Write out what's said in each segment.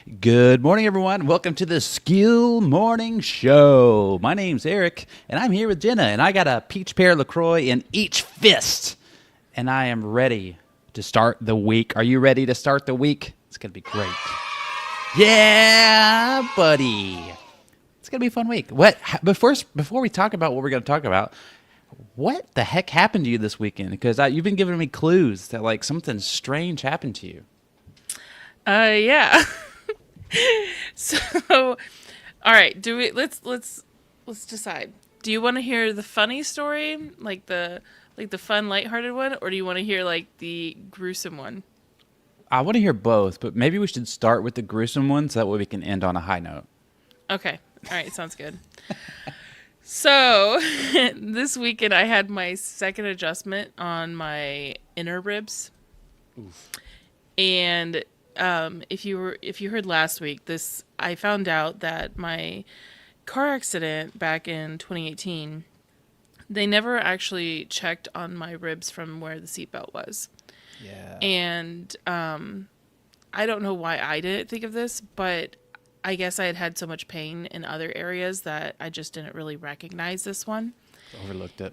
Good morning, everyone. Welcome to the Skool Morning Show. My name's Eric, and I'm here with Jenna, and I got a peach pear LaCroix in each fist, and I am ready to start the week. Are you ready to start the week? It's going to be great. Yeah, buddy. It's going to be a fun week. Before we talk about what we're going to talk about, what the heck happened to you this weekend? Because you've been giving me clues that like something strange happened to you. Yeah. So, all right. Let's decide. Do you want to hear the funny story, like the fun, lighthearted one, or do you want to hear like the gruesome one? I want to hear both, but maybe we should start with the gruesome one so that way we can end on a high note. Okay. All right. Sounds good. So, this weekend I had my second adjustment on my inner ribs. Oof. And if you heard last week, I found out that my car accident back in 2018, they never actually checked on my ribs from where the seatbelt was. Yeah. And I don't know why I didn't think of this, but I guess I had so much pain in other areas that I just didn't really recognize this one. Overlooked it.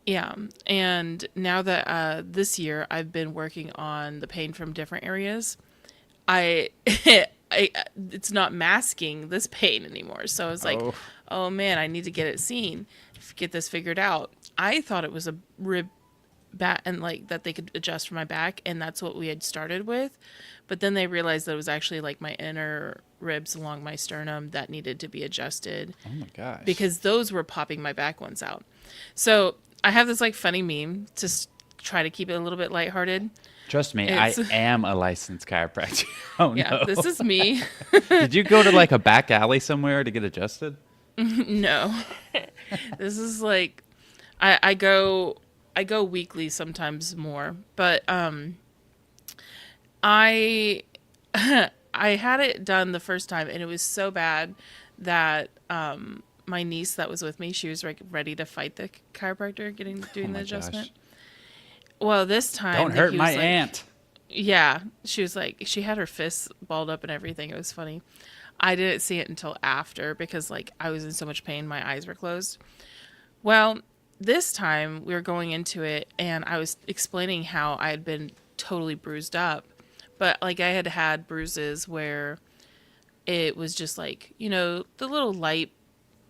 Yeah. And now that this year I've been working on the pain from different areas, it's not masking this pain anymore. So I was like, oh man, I need to get it seen, get this figured out. I thought it was a rib back and like that they could adjust for my back, and that's what we had started with. But then they realized that it was actually like my inner ribs along my sternum that needed to be adjusted. Oh my gosh. Because those were popping my back ones out. So I have this like funny meme to try to keep it a little bit lighthearted. Trust me, I am a licensed chiropractor. Oh yeah, no. This is me. Did you go to like a back alley somewhere to get adjusted? No. This is like I go weekly, sometimes more. But I I had it done the first time, and it was so bad that my niece that was with me, she was like ready to fight the chiropractor doing the adjustment. Gosh. Well, this time Don't hurt my like, aunt. Yeah, she was like, she had her fists balled up and everything. It was funny. I didn't see it until after because like I was in so much pain, my eyes were closed. Well, this time we were going into it, and I was explaining how I had been totally bruised up, but like I had had bruises where it was just like, the little light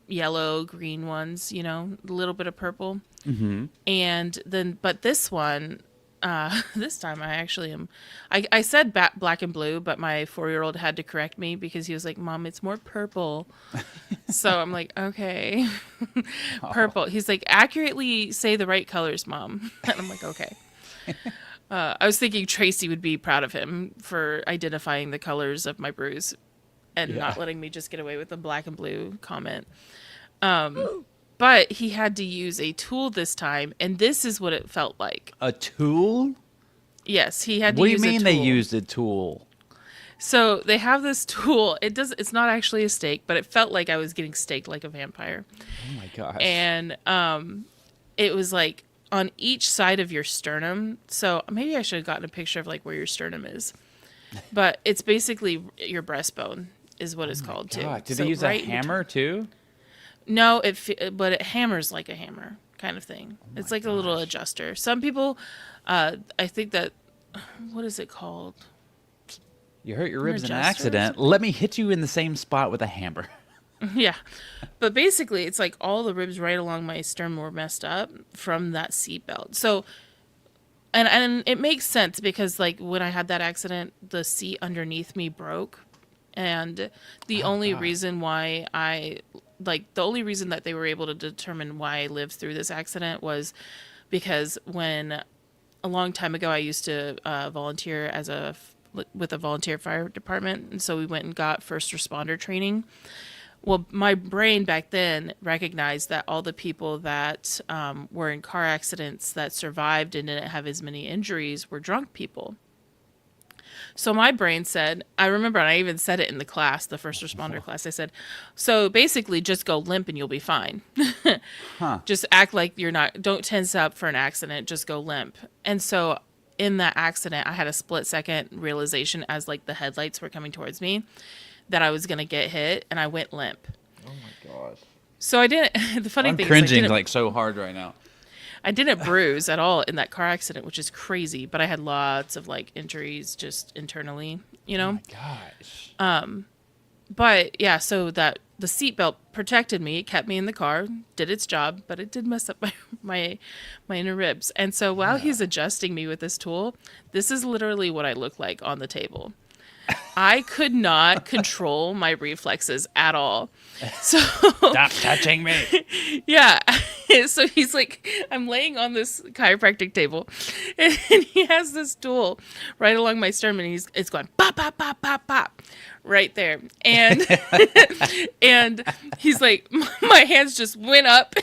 yellow, green ones, a little bit of purple. Mm-hmm. And then, but this one, this time I actually am, I said black and blue, but my 4-year-old had to correct me because he was like, Mom, it's more purple. So I'm like, okay, purple. He's like, accurately say the right colors, Mom. And I'm like, okay. I was thinking Tracy would be proud of him for identifying the colors of my bruise and not letting me just get away with the black and blue comment. But he had to use a tool this time, and this is what it felt like. A tool? Yes, he had to What do use you a mean tool. they used a tool? So they have this tool. It's not actually a stake, but it felt like I was getting staked like a vampire. Oh my gosh. And it was like on each side of your sternum. So maybe I should have gotten a picture of like where your sternum is. But it's basically your breastbone is what it's called too. Did so they use a hammer too? No, but it hammers like a hammer kind of thing. It's like a little adjuster. Some people, I think that, what is it called? You hurt your ribs in an adjuster or accident. Let me hit you in the same spot with a hammer. Yeah. But basically, it's like all the ribs right along my sternum were messed up from that seatbelt. So, and it makes sense because like when I had that accident, the seat underneath me broke. And the only reason why the only reason that they were able to determine why I lived through this accident was because when a long time ago I used to volunteer with a volunteer fire department, and so we went and got first responder training. Well, my brain back then recognized that all the people that were in car accidents that survived and didn't have as many injuries were drunk people. So my brain said, I remember, and I even said it in the class, the first responder class, I said, so basically just go limp and you'll be fine. Just act like you're not, don't tense up for an accident, just go limp. And so in that accident, I had a split second realization as like the headlights were coming towards me that I was going to get hit, and I went limp. Oh my gosh. So I didn't, the funny I'm thing cringing is like so hard right now. I didn't bruise at all in that car accident, which is crazy, but I had lots of like injuries just internally, you know? Oh my gosh. But yeah, so that the seatbelt protected me, it kept me in the car, did its job, but it did mess up my inner ribs. And so while he's adjusting me with this tool, this is literally what I look like on the table. I could not control my reflexes at all. So Stop touching me. yeah. So he's like, I'm laying on this chiropractic table, and he has this tool right along my sternum, and it's going pop, pop, pop, pop, pop, right there. And and he's like, my hands just went up.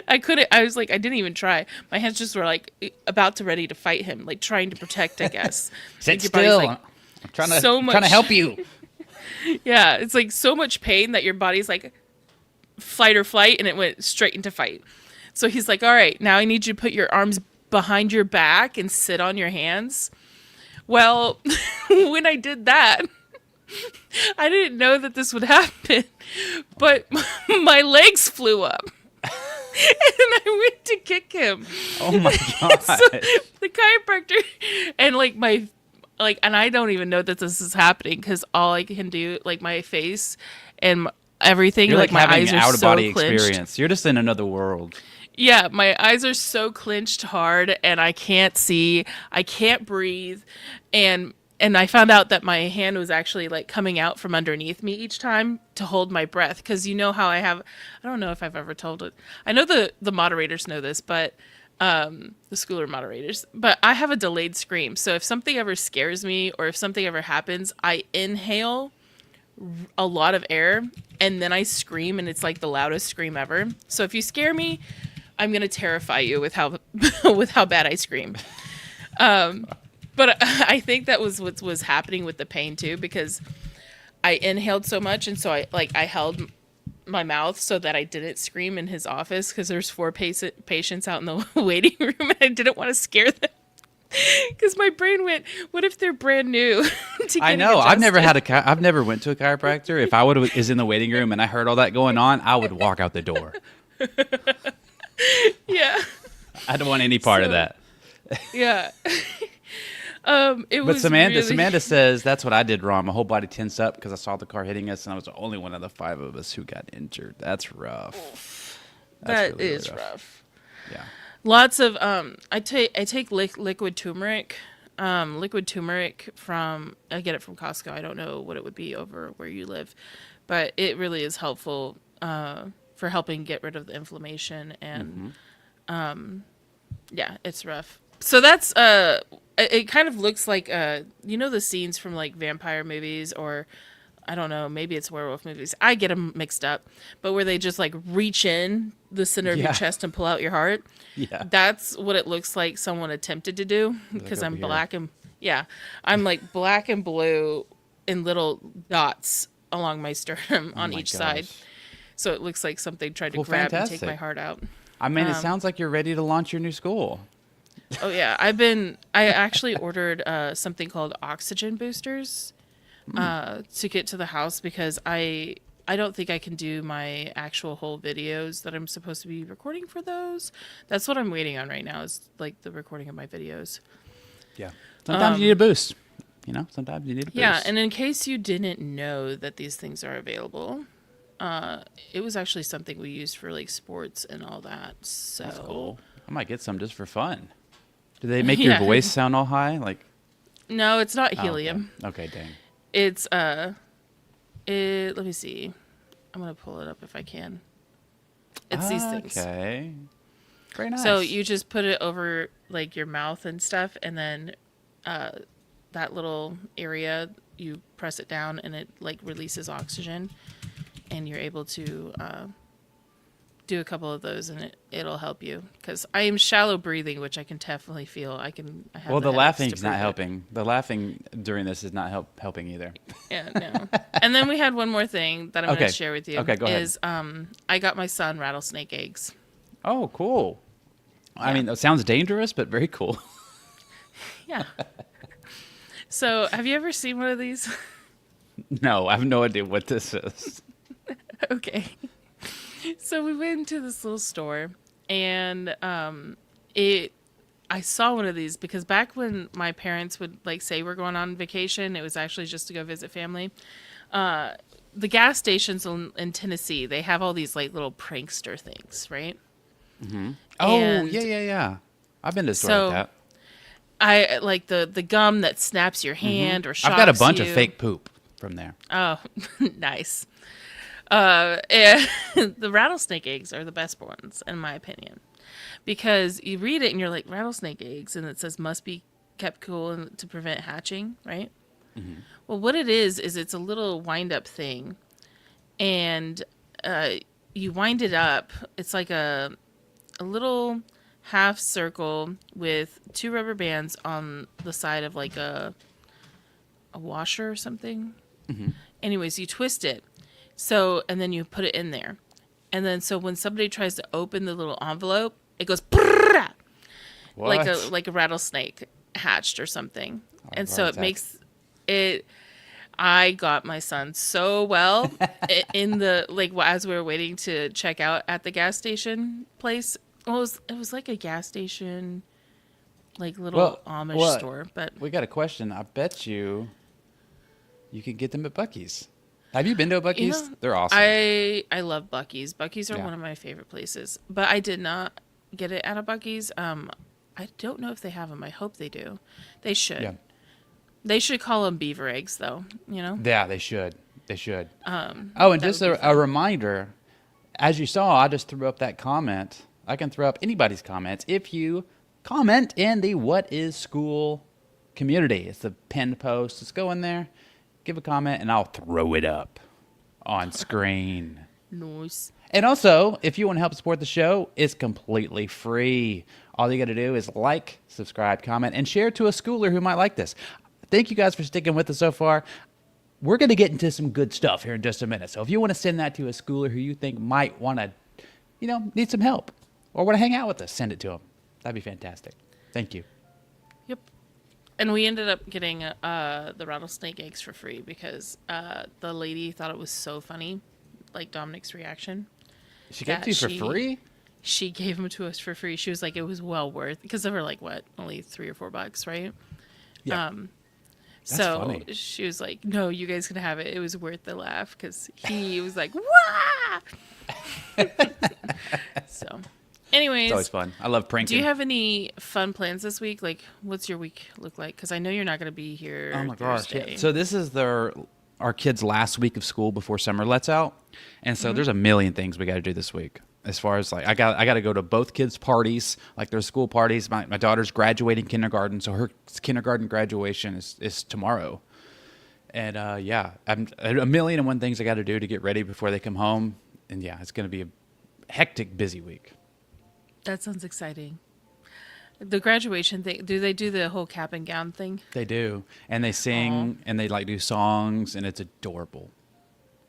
I was like, I didn't even try. My hands just were like about to ready to fight him, like trying to protect, I guess. Sit like your body's still. like, I'm trying to, so much, trying to help you. Yeah, it's like so much pain that your body's like fight or flight, and it went straight into fight. So he's like, all right, now I need you to put your arms behind your back and sit on your hands. Well, when I did that, I didn't know that this would happen, but my legs flew up. And I went to kick him. Oh my god. So the chiropractor and and I don't even know that this is happening because all I can do, like my face and everything, You're like my having eyes an are out of so body clenched. experience. You're just in another world. Yeah, my eyes are so clenched hard, and I can't see, I can't breathe, and I found out that my hand was actually like coming out from underneath me each time to hold my breath, because you know how I don't know if I've ever told it. I know the moderators know this, but the schooler moderators, but I have a delayed scream. So if something ever scares me or if something ever happens, I inhale a lot of air and then I scream, and it's like the loudest scream ever. So if you scare me, I'm gonna terrify you with how with how bad I scream. But I think that was what was happening with the pain too, because I inhaled so much, and so I held my mouth so that I didn't scream in his office, because there's 4 patients out in the waiting room, and I didn't want to scare them. Because my brain went, what if they're brand new? I know. I've never went to a chiropractor. If I is in the waiting room and I heard all that going on, I would walk out the door. Yeah. I don't want any part of that. Yeah. But Samantha says that's what I did wrong. My whole body tensed up because I saw the car hitting us, and I was the only one of the 5 of us who got injured. That's rough. That really, is rough. Yeah. Lots of I take liquid turmeric. Liquid turmeric I get it from Costco. I don't know what it would be over where you live, but it really is helpful for helping get rid of the inflammation, and yeah, it's rough. So that's it kind of looks like the scenes from like vampire movies, or I don't know, maybe it's werewolf movies. I get them mixed up, but where they just like reach in the center of your chest and pull out your heart. Yeah, that's what it looks like someone attempted to do, because I'm black and I'm like black and blue in little dots along my sternum on each side. So it looks like something tried to grab and take my heart out. I mean, it sounds like you're ready to launch your new school. Oh yeah, I actually ordered something called oxygen boosters to get to the house, because I don't think I can do my actual whole videos that I'm supposed to be recording for those. That's what I'm waiting on right now, is like the recording of my videos. Yeah. Sometimes you need a boost. Sometimes you need a boost. Yeah, and in case you didn't know that these things are available, it was actually something we used for like sports and all that. So that's cool. I might get some just for fun. Do they make your voice sound all high? Like, no, it's not helium. Okay, dang. It's let me see. I'm gonna pull it up if I can. It's these things. Okay. Very nice. So you just put it over like your mouth and stuff, and then that little area, you press it down, and it like releases oxygen, and you're able to do a couple of those, and it'll help you, because I am shallow breathing, which I can definitely feel. I have the laughing's not helping. The laughing during this is not helping either. Yeah, no. And then we had one more thing that I'm going to share with you. Okay, go ahead. Is I got my son rattlesnake eggs. Oh, cool. I mean, that sounds dangerous, but very cool. Yeah. So, have you ever seen one of these? No, I have no idea what this is. Okay. So we went into this little store, and it. I saw one of these because back when my parents would like say we're going on vacation, it was actually just to go visit family. The gas stations in Tennessee, they have all these like little prankster things, right? Oh, And yeah. I've been to a store so like that. I like the gum that snaps your hand or shocks I've got a bunch of you. fake poop from there. Oh, nice. And the rattlesnake eggs are the best ones, in my opinion, because you read it and you're like rattlesnake eggs, and it says must be kept cool and to prevent hatching, right? Well, what it is it's a little wind up thing, and you wind it up. It's like a little half circle with two rubber bands on the side of like a washer or something. Anyways, you twist it. So, and then you put it in there. And then so when somebody tries to open the little envelope, it goes "Brrrah," What? like a rattlesnake hatched or something. And so heart it attack. makes it I got my son so well in the like as we were waiting to check out at the gas station place. Well, it was like a gas station like little Amish store, but We got a question. I bet you could get them at Buc-ee's. Have you been to a Buc-ee's? you know, They're awesome. I love Buc-ee's. Buc-ee's are Yeah. one of my favorite places, but I did not get it at a Buc-ee's. I don't know if they have them. I hope they do. They should. Yeah. They should call them beaver eggs, though. You know. Yeah, they should. They should. Oh, and that just would be a reminder, as you saw, I just threw up that comment. I can throw up anybody's comments if you comment in the What is School community. It's the pinned post. Just go in there, give a comment, and I'll throw it up on screen. Nice. And also, if you want to help support the show, it's completely free. All you got to do is like, subscribe, comment, and share to a schooler who might like this. Thank you guys for sticking with us so far. We're going to get into some good stuff here in just a minute. So if you want to send that to a schooler who you think might want to, need some help or want to hang out with us, send it to them. That'd be fantastic. Thank you. Yep. And we ended up getting the rattlesnake eggs for free because the lady thought it was so funny, like Dominic's reaction. She gave it that to you for she- free? She gave them to us for free. She was like, it was well worth because they were like what, only $3 or $4, right? Yeah. That's So funny. she was like, "No, you guys can have it. It was worth the laugh because he was like, wah." So, anyways, It's always fun. I love pranking. do you have any fun plans this week? Like, what's your week look like? Because I know you're not going to be here. Oh my gosh! Thursday. Yeah. So this is our kids' last week of school before summer lets out, and so there's a million things we got to do this week. As far as like, I got to go to both kids' parties, like their school parties. My daughter's graduating kindergarten, so her kindergarten graduation is tomorrow. And I'm a million and one things I got to do to get ready before they come home. And yeah, it's going to be a hectic, busy week. That sounds exciting. The graduation thing. Do they do the whole cap and gown thing? They do, and they sing and they like do songs, and it's adorable.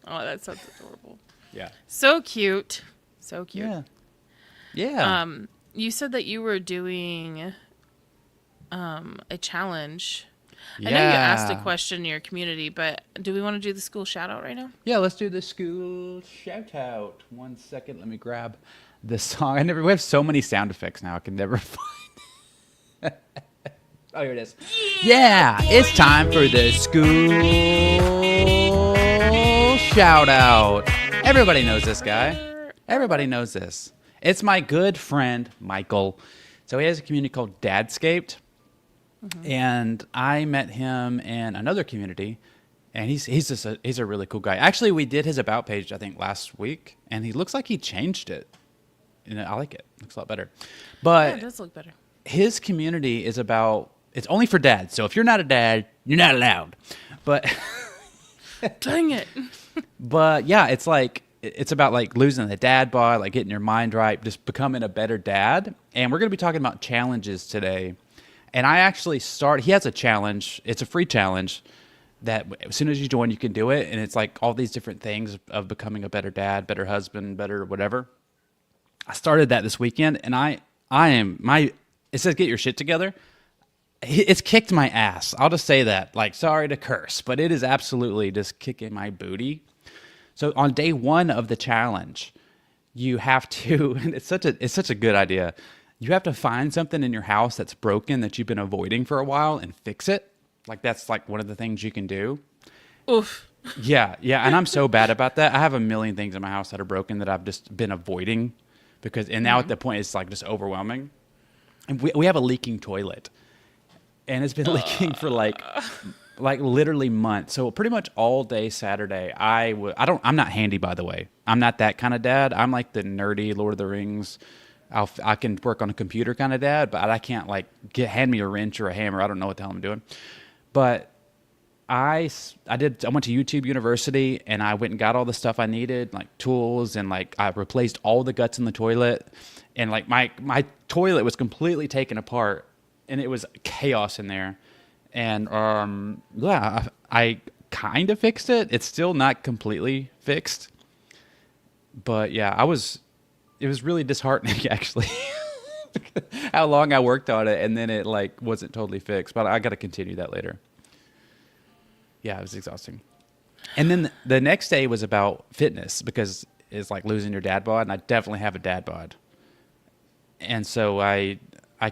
Oh, that sounds adorable. Yeah. So cute. So cute. Yeah. Yeah. You said that you were doing a challenge. I know you Yeah. asked a question in your community, but do we want to do the school shout out right now? Yeah, let's do the school shout out. 1 second, let me grab the song. We have so many sound effects now, I can never find. Oh, here it is. Yeah, it's time for the school shout out. Everybody knows this guy. Everybody knows this. It's my good friend, Michael. So he has a community called Dadscaped. And I met him in another community, and he's a really cool guy. Actually, we did his about page I think last week, and he looks like he changed it. And I like it. Looks a lot better. Yeah, But it does look better. his community is about, it's only for dads. So if you're not a dad, you're not allowed. But Dang it. But yeah, it's about like losing the dad bod, like getting your mind right, just becoming a better dad. And we're going to be talking about challenges today. And he has a challenge. It's a free challenge that as soon as you join, you can do it. And it's like all these different things of becoming a better dad, better husband, better whatever. I started that this weekend, and it says get your shit together. It's kicked my ass. I'll just say that. Like, sorry to curse, but it is absolutely just kicking my booty. So on day one of the challenge, you have to, and it's such a good idea. You have to find something in your house that's broken that you've been avoiding for a while and fix it. Like that's like one of the things you can do. Oof. Yeah, yeah, and I'm so bad about that. I have a million things in my house that are broken that I've just been avoiding and now at the point it's like just overwhelming. And we have a leaking toilet, and it's been leaking for like literally months. So pretty much all day Saturday, I'm not handy, by the way. I'm not that kind of dad. I'm like the nerdy Lord of the Rings. I can work on a computer kind of dad, but I can't like hand me a wrench or a hammer. I don't know what the hell I'm doing. But I went to YouTube University and I went and got all the stuff I needed, like tools, and like I replaced all the guts in the toilet, and like my toilet was completely taken apart and it was chaos in there. And yeah, I kind of fixed it. It's still not completely fixed, but yeah, it was really disheartening actually. How long I worked on it and then it like wasn't totally fixed, but I got to continue that later. Yeah, it was exhausting. And then the next day was about fitness because it's like losing your dad bod, and I definitely have a dad bod. And so I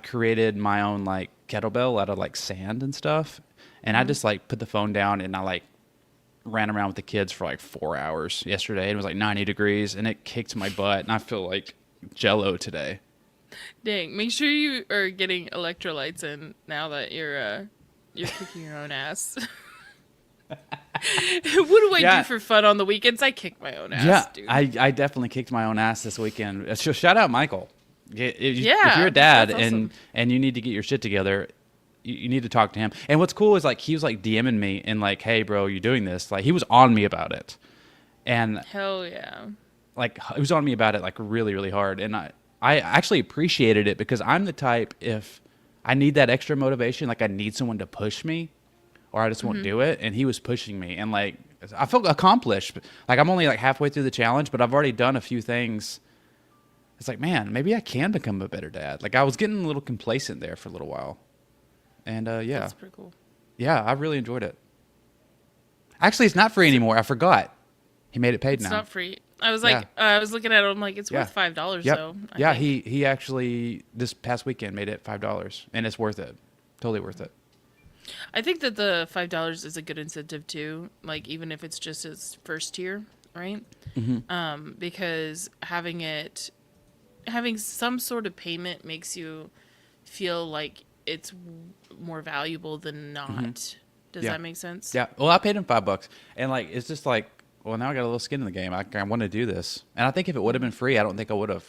created my own like kettlebell out of like sand and stuff, and I just like put the phone down and I like ran around with the kids for like 4 hours yesterday. It was like 90 degrees and it kicked my butt, and I feel like jello today. Dang, make sure you are getting electrolytes in now that you're kicking your own ass. What do I do for fun on the weekends? I kick my own ass, dude. I definitely kicked my own ass this weekend. So shout out Michael. If Yeah, you're a dad awesome. and you need to get your shit together, you need to talk to him. And what's cool is like he was like DMing me and like, hey bro, you're doing this. Like he was on me about it. And Hell yeah. like he was on me about it like really, really hard. And I actually appreciated it because I'm the type, if I need that extra motivation, like I need someone to push me, or I just won't do it. And he was pushing me, and like I felt accomplished. Like I'm only like halfway through the challenge, but I've already done a few things. It's like, man, maybe I can become a better dad. Like I was getting a little complacent there for a little while. And yeah. That's pretty cool. Yeah, I really enjoyed it. Actually, it's not free anymore. I forgot. He made it paid now. It's not free. I was like, I was looking at it. I'm like, it's worth $5 Yep. though. Yeah, I think. he actually this past weekend made it $5, and it's worth it. Totally worth it. I think that the $5 is a good incentive too. Like even if it's just his first tier, right? Because having some sort of payment makes you feel like it's more valuable than not. Does that make sense? Yeah. Well, I paid him $5, and like it's just like, well, now I got a little skin in the game. I want to do this, and I think if it would have been free, I don't think I would have.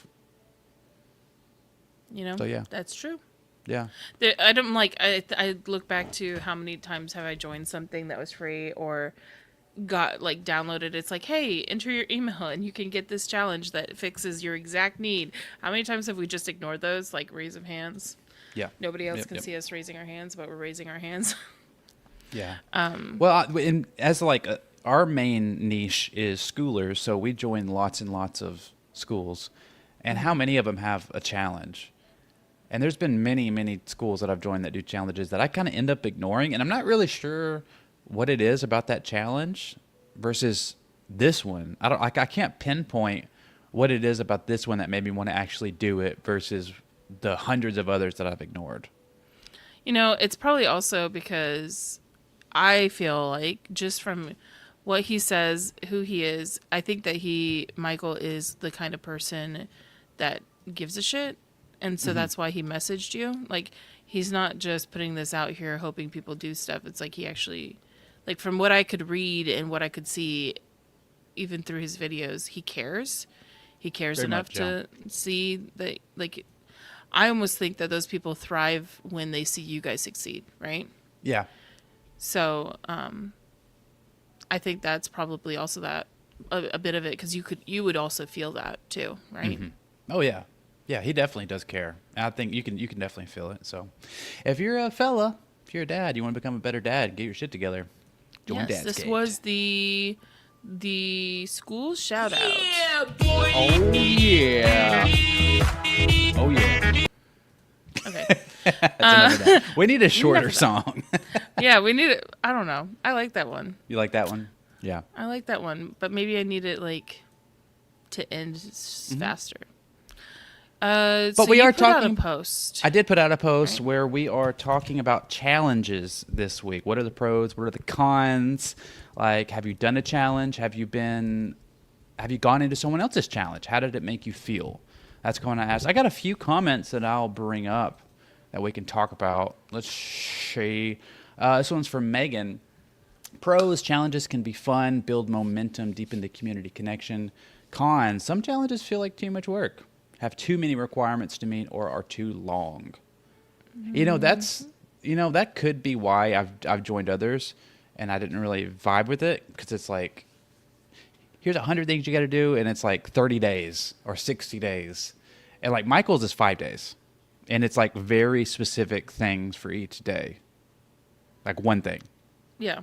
You know. So yeah. That's true. Yeah. I don't like. I look back to how many times have I joined something that was free or got like downloaded. It's like, hey, enter your email and you can get this challenge that fixes your exact need. How many times have we just ignored those? Like raise of hands. Yeah. Nobody else can see us raising our hands, but we're raising our hands. Yeah. Well, as like our main niche is schoolers, so we join lots and lots of schools, and how many of them have a challenge? And there's been many, many schools that I've joined that do challenges that I kind of end up ignoring, and I'm not really sure what it is about that challenge versus this one. I can't pinpoint what it is about this one that made me want to actually do it versus the hundreds of others that I've ignored. You know, it's probably also because I feel like just from what he says, who he is, I think that Michael is the kind of person that gives a shit. And so that's why he messaged you. Like, he's not just putting this out here hoping people do stuff. It's like he actually, like, from what I could read and what I could see, even through his videos, he cares. He cares Very enough much, yeah. to see that, like, I almost think that those people thrive when they see you guys succeed, right? Yeah. So, I think that's probably also that a bit of it, because you would also feel that too, right? Oh yeah. Yeah, he definitely does care. I think you can definitely feel it. So, if you're a fella, if you're a dad, you want to become a better dad, get your shit together. Join Yes, this Dadscape. was the school shout out. Yeah, boy. Oh yeah. Oh yeah. Okay. We need a shorter Never that. song. Yeah, we need it. I don't know. I like that one. You like that one? Yeah. I like that one, but maybe I need it like to end faster. But so we you are put out talking. a post. I did put out a post Right. where we are talking about challenges this week. What are the pros? What are the cons? Like, have you done a challenge? Have you gone into someone else's challenge? How did it make you feel? That's going to ask. I got a few comments that I'll bring up that we can talk about. Let's see. This one's from Megan. Pros, challenges can be fun, build momentum, deepen the community connection. Cons, some challenges feel like too much work, have too many requirements to meet, or are too long. That could be why I've joined others and I didn't really vibe with it, because it's like, here's 100 things you got to do, and it's like 30 days or 60 days. And like Michael's is 5 days, and it's like very specific things for each day. Like one thing. Yeah.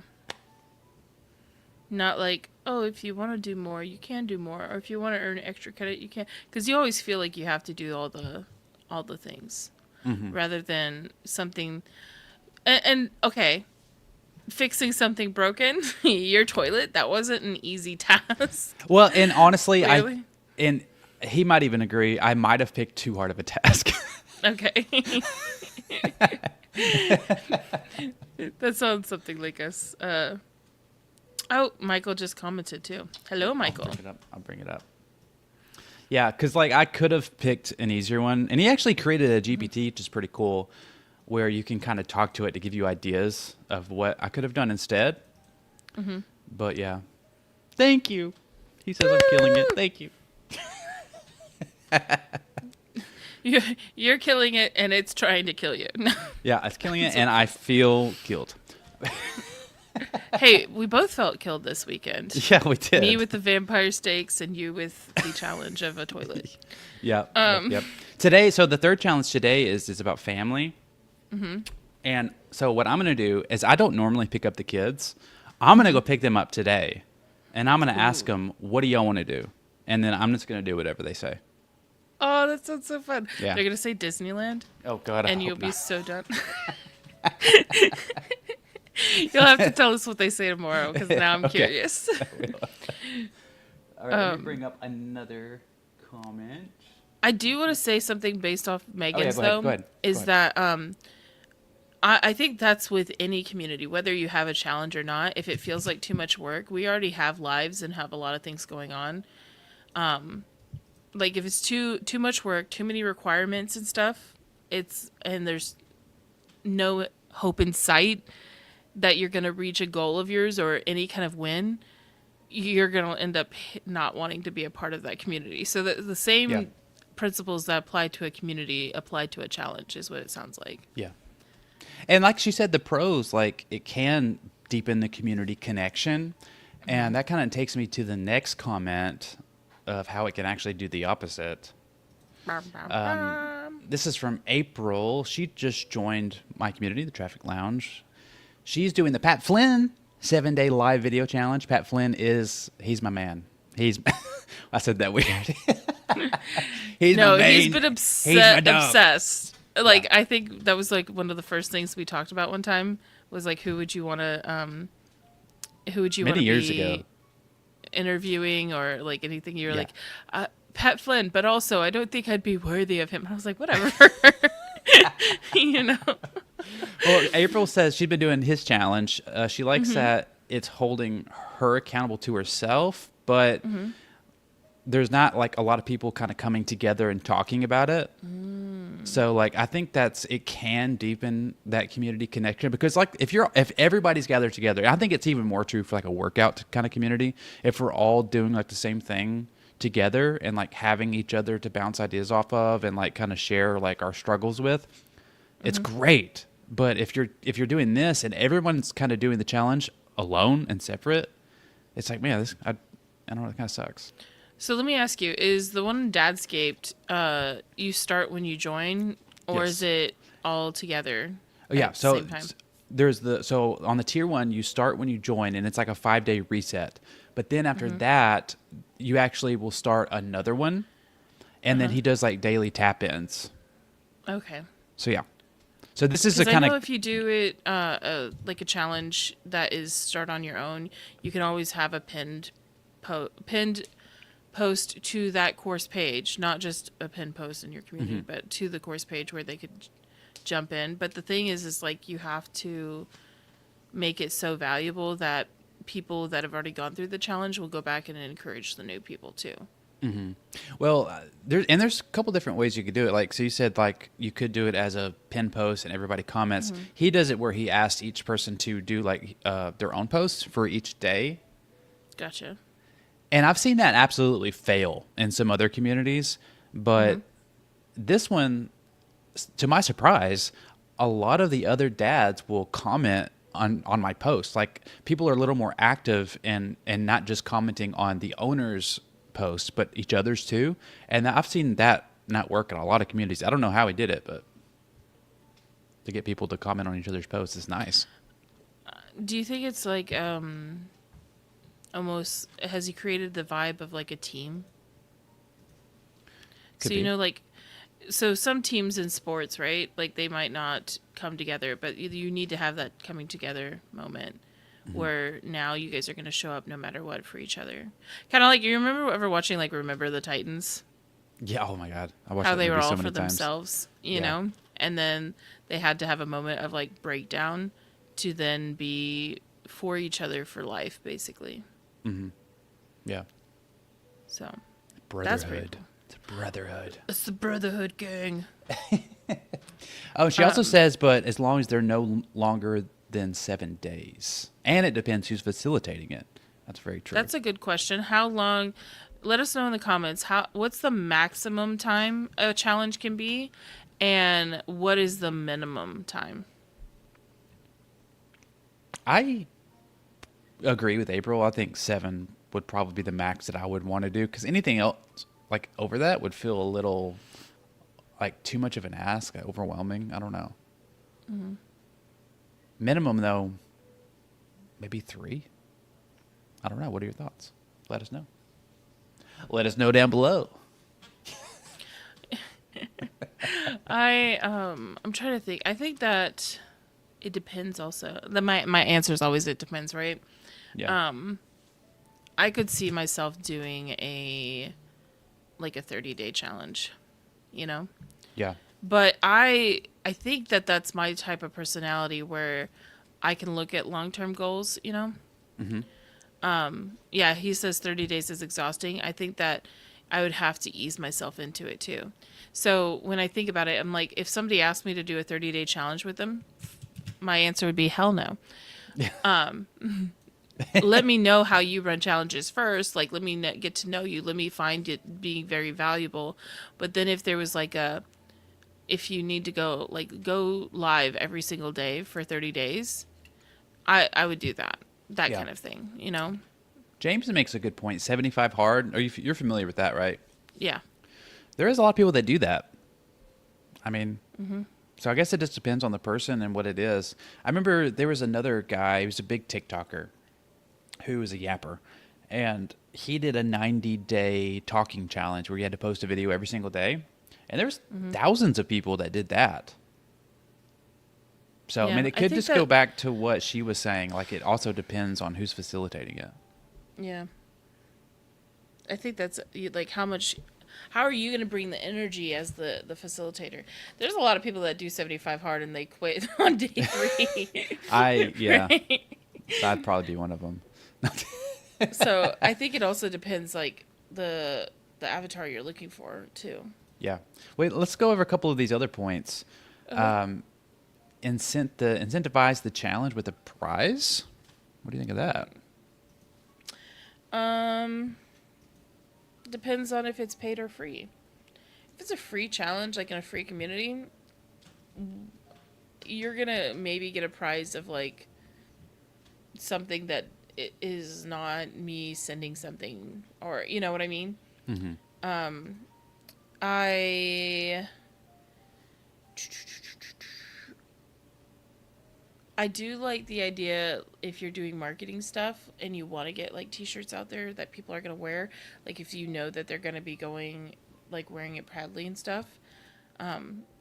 Not like, oh, if you want to do more, you can do more, or if you want to earn extra credit, you can. Because you always feel like you have to do all the things, rather than something. And okay, fixing something broken, your toilet, that wasn't an easy task. Well, and honestly, Really? and he might even agree, I might have picked too hard of a task. Okay. That sounds something like us. Oh, Michael just commented too. Hello, Michael. I'll bring it up. Yeah, because like I could have picked an easier one, and he actually created a GPT, which is pretty cool, where you can kind of talk to it to give you ideas of what I could have done instead. But yeah, thank you. He says I'm killing it. Thank you. You're killing it, and it's trying to kill you. Yeah, it's killing it, and I feel guilt. Hey, we both felt killed this weekend. Yeah, we did. Me with the vampire steaks, and you with the challenge of a toilet. Yeah. Yep. Today, so the third challenge today is about family. And so what I'm going to do is, I don't normally pick up the kids. I'm going to go pick them up today, and I'm going to ask them, what do y'all want to do? And then I'm just going to do whatever they say. Oh, that sounds so fun. Yeah. They're going to say Disneyland, Oh, God, and you'll be so done. You'll have to tell us what they say tomorrow, because now I'm curious. All right, let me bring up another comment. I do want to say something based off Megan's, though. Go ahead. Is that I think that's with any community, whether you have a challenge or not. If it feels like too much work, we already have lives and have a lot of things going on. Like if it's too much work, too many requirements and stuff, and there's no hope in sight that you're going to reach a goal of yours or any kind of win, you're going to end up not wanting to be a part of that community. So the same principles that apply to a community apply to a challenge, is what it sounds like. Yeah. And like she said, the pros, like it can deepen the community connection. And that kind of takes me to the next comment of how it can actually do the opposite. This is from April. She just joined my community, the Traffic Lounge. She's doing the Pat Flynn 7-day live video challenge. Pat Flynn he's my man. I said that weird. He's my main. He's been obsessed. Like, I think that was like one of the first things we talked about one time, was like, who would you want to Many years ago. interviewing, or like anything. You were like, Pat Flynn, but also I don't think I'd be worthy of him. And I was like, whatever. You know. Well, April says she's been doing his challenge. She likes that it's holding her accountable to herself, but there's not like a lot of people kind of coming together and talking about it. So like, I think it can deepen that community connection, because like if everybody's gathered together, I think it's even more true for like a workout kind of community. If we're all doing like the same thing together and like having each other to bounce ideas off of and like kind of share like our struggles with, it's great. But if you're doing this and everyone's kind of doing the challenge alone and separate, it's like, man, I don't know, it kind of sucks. So let me ask you, is the one Dadscaped, you start when you join, or is it all together? Yeah, at so the same time? so on the tier 1, you start when you join, and it's like a 5-day reset. But then after that, you actually will start another one, and then he does like daily tap-ins. Okay. So yeah. So this is a Because I kind of know if you do it like a challenge that is start on your own, you can always have a pinned post to that course page, not just a pinned post in your community, but to the course page where they could jump in. But the thing is like you have to make it so valuable that people that have already gone through the challenge will go back and encourage the new people too. well, there's a couple different ways you could do it. Like, so you said like you could do it as a pin post and everybody comments. He does it where he asks each person to do like their own post for each day. Gotcha. And I've seen that absolutely fail in some other communities, but this one, to my surprise, a lot of the other dads will comment on my post. Like, people are a little more active and not just commenting on the owner's posts, but each other's too. And I've seen that not work in a lot of communities. I don't know how he did it, but to get people to comment on each other's posts is nice. Do you think it's like almost has he created the vibe of like a team? Could So be. you know, like, so some teams in sports, right? Like they might not come together, but you need to have that coming together moment where now you guys are going to show up no matter what for each other. Kind of like, you remember ever watching like Remember the Titans? Yeah. Oh my God. I watched How that they were movie so all many for times. themselves, you Yeah. know? And then they had to have a moment of like breakdown to then be for each other for life, basically. Yeah. So Brotherhood. that's pretty cool. It's a brotherhood. It's the Brotherhood gang. Oh, she also says, but as long as they're no longer than 7 days. And it depends who's facilitating it. That's very true. That's a good question. How long? Let us know in the comments. What's the maximum time a challenge can be, and what is the minimum time? I agree with April. I think 7 would probably be the max that I would want to do, because anything else like over that would feel a little like too much of an ask, overwhelming. I don't know. Minimum though, maybe 3. I don't know. What are your thoughts? Let us know. Let us know down below. I'm trying to think. I think that it depends. Also, my answer is always it depends, right? Yeah. I could see myself doing a 30-day challenge, you know. Yeah. But I think that that's my type of personality where I can look at long-term goals, you know. Yeah, he says 30 days is exhausting. I think that I would have to ease myself into it too. So when I think about it, I'm like, if somebody asked me to do a 30-day challenge with them, my answer would be hell no. Let me know how you run challenges first. Like, let me get to know you. Let me find it being very valuable. But then if there was if you need to go live every single day for 30 days, I would do that. That Yeah. kind of thing, you know? James makes a good point. 75 hard. You're familiar with that, right? Yeah. There is a lot of people that do that. I mean, so I guess it just depends on the person and what it is. I remember there was another guy, he was a big TikToker who was a yapper, and he did a 90-day talking challenge where you had to post a video every single day. And there's thousands of people that did that. So, I Yeah, mean, it I could think just go that- back to what she was saying. Like, it also depends on who's facilitating it. Yeah. I think that's like how are you going to bring the energy as the facilitator? There's a lot of people that do 75 hard and they quit on day 3. Yeah, Right? I'd probably be one of them. So I think it also depends like the avatar you're looking for too. Yeah. Wait, let's go over a couple of these other points. Incentivize the challenge with a prize. What do you think of that? Depends on if it's paid or free. If it's a free challenge, like in a free community, you're gonna maybe get a prize of like something that is not me sending something, or you know what I mean. I do like the idea if you're doing marketing stuff and you want to get like t-shirts out there that people are going to wear, like if you know that they're going to be going like wearing it proudly and stuff.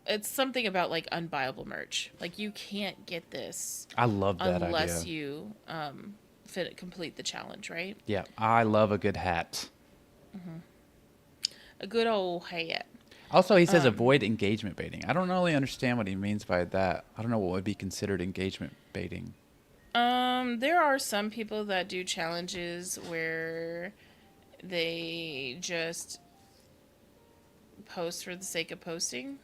it's something about like unbuyable merch. Like you can't get this I love that unless idea. you complete the challenge, right? Yeah, I love a good hat. A good old hat. Also, he says avoid engagement baiting. I don't really understand what he means by that. I don't know what would be considered engagement baiting. There are some people that do challenges where they just post for the sake of posting.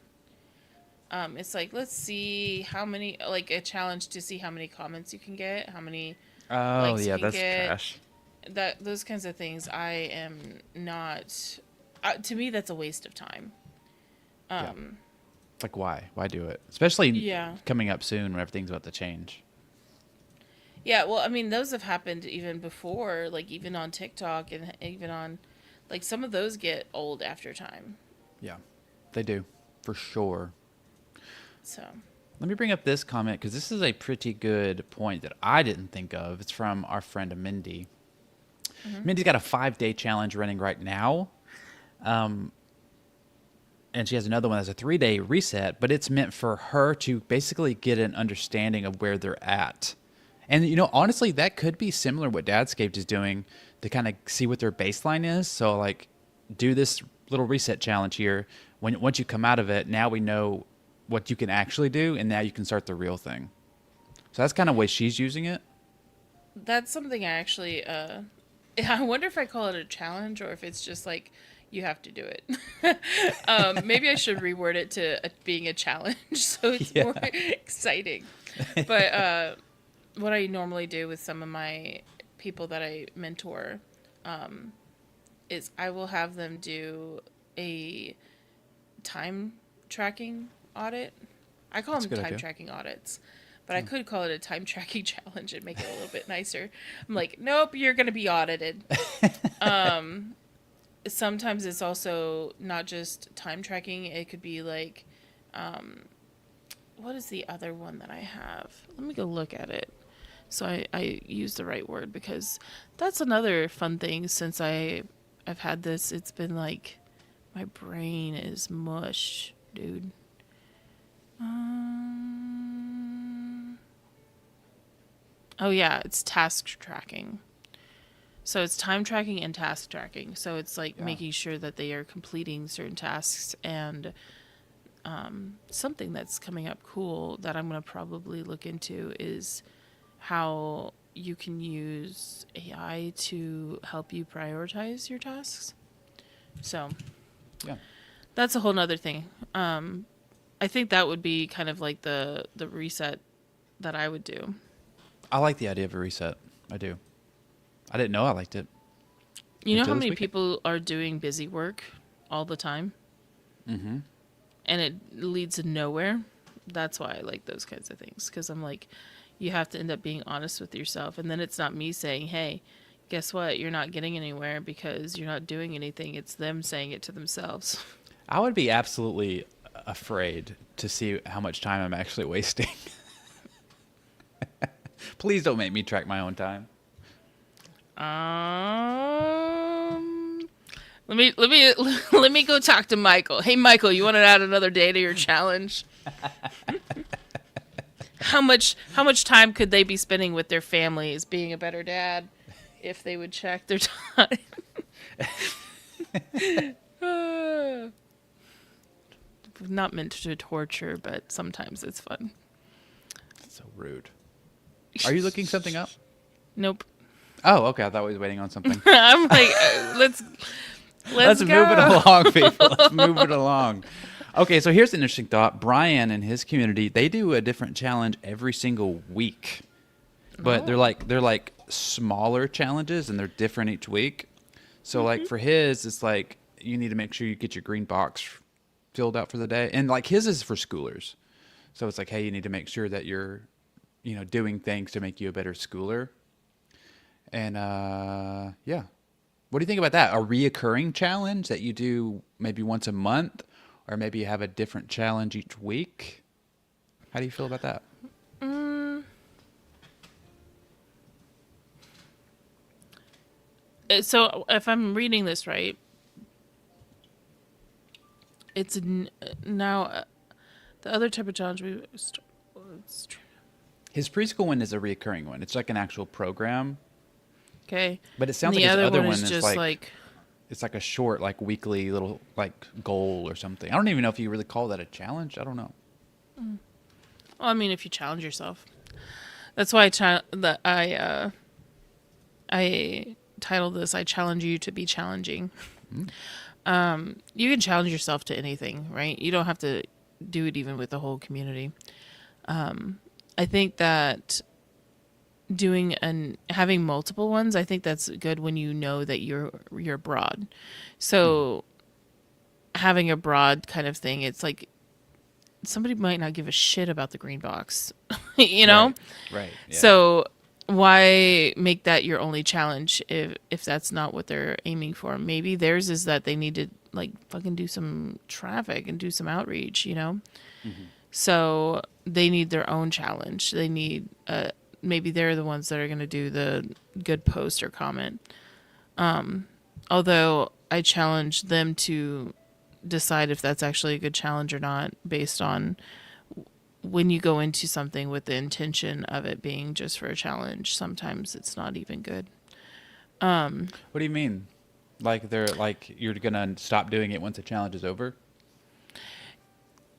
It's like, let's see how many, like a challenge to see how many comments you can get, how many Oh, likes you yeah, can that's get, trash. that those kinds of things. I am not. To me, that's a waste of time. Yeah. Like, why? Why do it? Especially Yeah. coming up soon when everything's about to change. Yeah, well, I mean, those have happened even before, like even on TikTok and even on, like some of those get old after time. Yeah, they do, for sure. So, Let me bring up this comment because this is a pretty good point that I didn't think of. It's from our friend Mindy. Mindy's got a 5-day challenge running right now. And she has another one that's a 3-day reset, but it's meant for her to basically get an understanding of where they're at. And, honestly, that could be similar what Dadscaped is doing to kind of see what their baseline is. So, like, do this little reset challenge here. Once you come out of it, now we know what you can actually do, and now you can start the real thing. So that's kind of the way she's using it. that's something I actually I wonder if I call it a challenge or if it's just like you have to do it. Maybe I should reword it to being a challenge so it's Yeah. more exciting. But what I normally do with some of my people that I mentor is I will have them do a time tracking audit. I call That's a them good time idea. tracking audits, but I could call it a time tracking challenge and make it a little bit nicer. I'm like, nope, you're going to be audited. Sometimes it's also not just time tracking. It could be like, what is the other one that I have? Let me go look at it. So I use the right word because that's another fun thing since I've had this. It's been like my brain is mush, dude. Oh yeah, it's task tracking. So it's time tracking and task tracking. So it's like Yeah. making sure that they are completing certain tasks and something that's coming up cool that I'm going to probably look into is how you can use AI to help you prioritize your tasks. So Yeah. that's a whole nother thing. I think that would be kind of like the reset that I would do. I like the idea of a reset. I do. I didn't know I liked it You know until how this many weekend. people are doing busy work all the time? Mm-hmm. And it leads to nowhere? That's why I like those kinds of things. Because I'm like, you have to end up being honest with yourself. And then it's not me saying, hey, guess what? You're not getting anywhere because you're not doing anything. It's them saying it to themselves. I would be absolutely afraid to see how much time I'm actually wasting. Please don't make me track my own time. Let me go talk to Michael. Hey, Michael, you want to add another day to your challenge? How much time could they be spending with their families being a better dad if they would check their time? Not meant to torture, but sometimes it's fun. That's so rude. Are you looking something up? Nope. Oh, okay. I thought we was waiting on something. I'm like, let's Let's go. move it along, people. Let's move it along. Okay, so here's an interesting thought. Brian and his community, they do a different challenge every single week. But they're like smaller challenges and they're different each week. So like for his, it's like you need to make sure you get your green box filled out for the day. And like his is for schoolers. So it's like, hey, you need to make sure that you're, doing things to make you a better schooler. And yeah. What do you think about that? A reoccurring challenge that you do maybe once a month, or maybe you have a different challenge each week? How do you feel about that? So if I'm reading this right, it's now The other type of challenge His preschool one is a recurring one. It's like an actual program, okay. but it And sounds the like his other other one one is is just like it's like a short, like weekly little like goal or something. I don't even know if you really call that a challenge. I don't know. well, I mean, if you challenge yourself. That's why I titled this "I challenge you to be challenging." You can challenge yourself to anything, right? You don't have to do it even with the whole community. I think that having multiple ones, I think that's good when you know that you're broad. So having a broad kind of thing, it's like somebody might not give a shit about the green box, you know? Right. Yeah. So why make that your only challenge if that's not what they're aiming for? Maybe theirs is that they need to like fucking do some traffic and do some outreach, you know? So they need their own challenge. They need maybe they're the ones that are going to do the good post or comment. Although I challenge them to decide if that's actually a good challenge or not based on when you go into something with the intention of it being just for a challenge. Sometimes it's not even good. What do you mean? Like they're like you're gonna stop doing it once the challenge is over?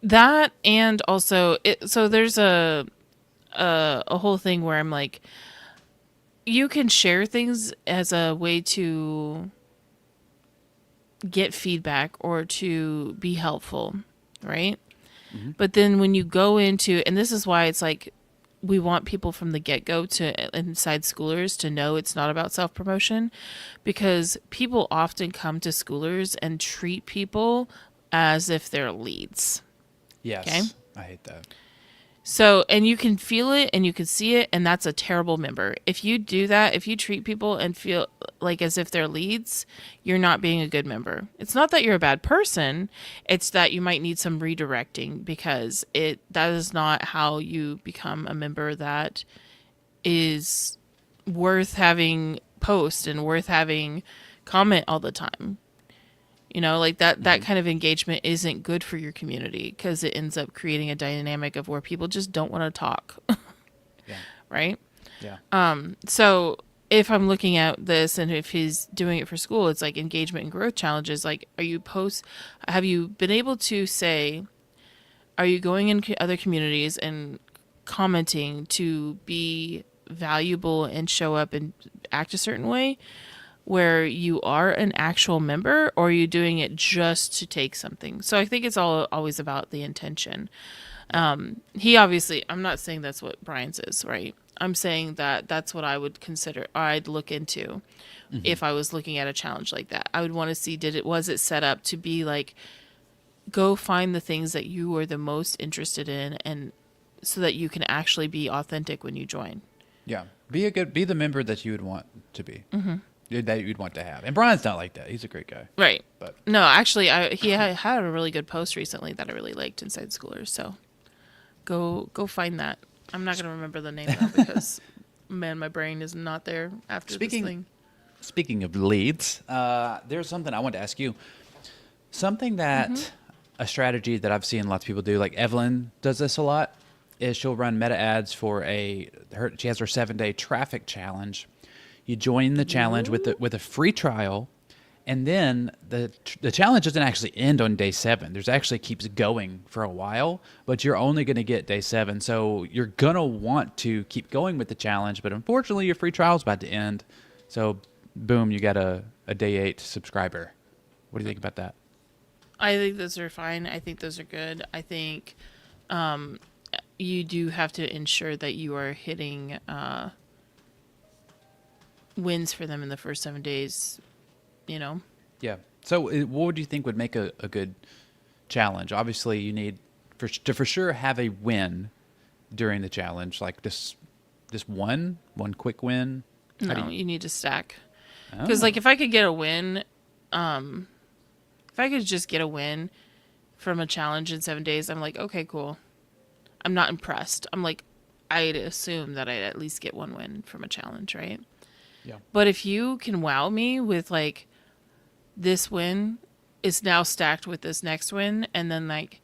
That and also so there's a whole thing where I'm like, you can share things as a way to get feedback or to be helpful, right? But then when you go into, and this is why it's like we want people from the get-go to inside schoolers to know it's not about self-promotion, because people often come to schoolers and treat people as if they're leads. Yes. Okay. I hate that. So, and you can feel it and you can see it, and that's a terrible member. If you do that, if you treat people and feel like as if they're leads, you're not being a good member. It's not that you're a bad person, it's that you might need some redirecting, because that is not how you become a member that is worth having post and worth having comment all the time. You know, like that kind of engagement isn't good for your community, because it ends up creating a dynamic of where people just don't want to talk. Yeah. Right? Yeah. So if I'm looking at this and if he's doing it for school, it's like engagement and growth challenges. Like, have you been able to say, are you going in other communities and commenting to be valuable and show up and act a certain way, where you are an actual member, or are you doing it just to take something? So I think it's always about the intention. He obviously, I'm not saying that's what Brian's is, right? I'm saying that that's what I would consider, or I'd look into if I was looking at a challenge like that. I would want to see, was it set up to be like, go find the things that you are the most interested in, and so that you can actually be authentic when you join. Yeah. Be the member that you would want to be. That you'd want to have. And Brian's not like that. He's a great guy. Right. But no, actually, he had a really good post recently that I really liked inside Schoolers. So go find that. I'm not going to remember the name though, because man, my brain is not there after this thing. Speaking of leads, there's something I want to ask you. Something that a strategy that I've seen lots of people do, like Evelyn does this a lot, is she'll run meta ads for she has her 7-day traffic challenge. You join the challenge with a free trial, and then the challenge doesn't actually end on day 7. There's actually keeps going for a while, but you're only going to get day 7. So you're going to want to keep going with the challenge, but unfortunately your free trial is about to end. So boom, you got a day 8 subscriber. What do you think about that? I think those are fine. I think those are good. I think you do have to ensure that you are hitting wins for them in the first 7 days, you know? Yeah. So what would you think would make a good challenge? Obviously, you need to for sure have a win during the challenge, like just one quick win. No, you need to stack. Because like if I could get a win, if I could just get a win from a challenge in 7 days, I'm like, okay, cool. I'm not impressed. I'm like, I'd assume that I'd at least get one win from a challenge, right? Yeah. But if you can wow me with like, this win is now stacked with this next win, and then like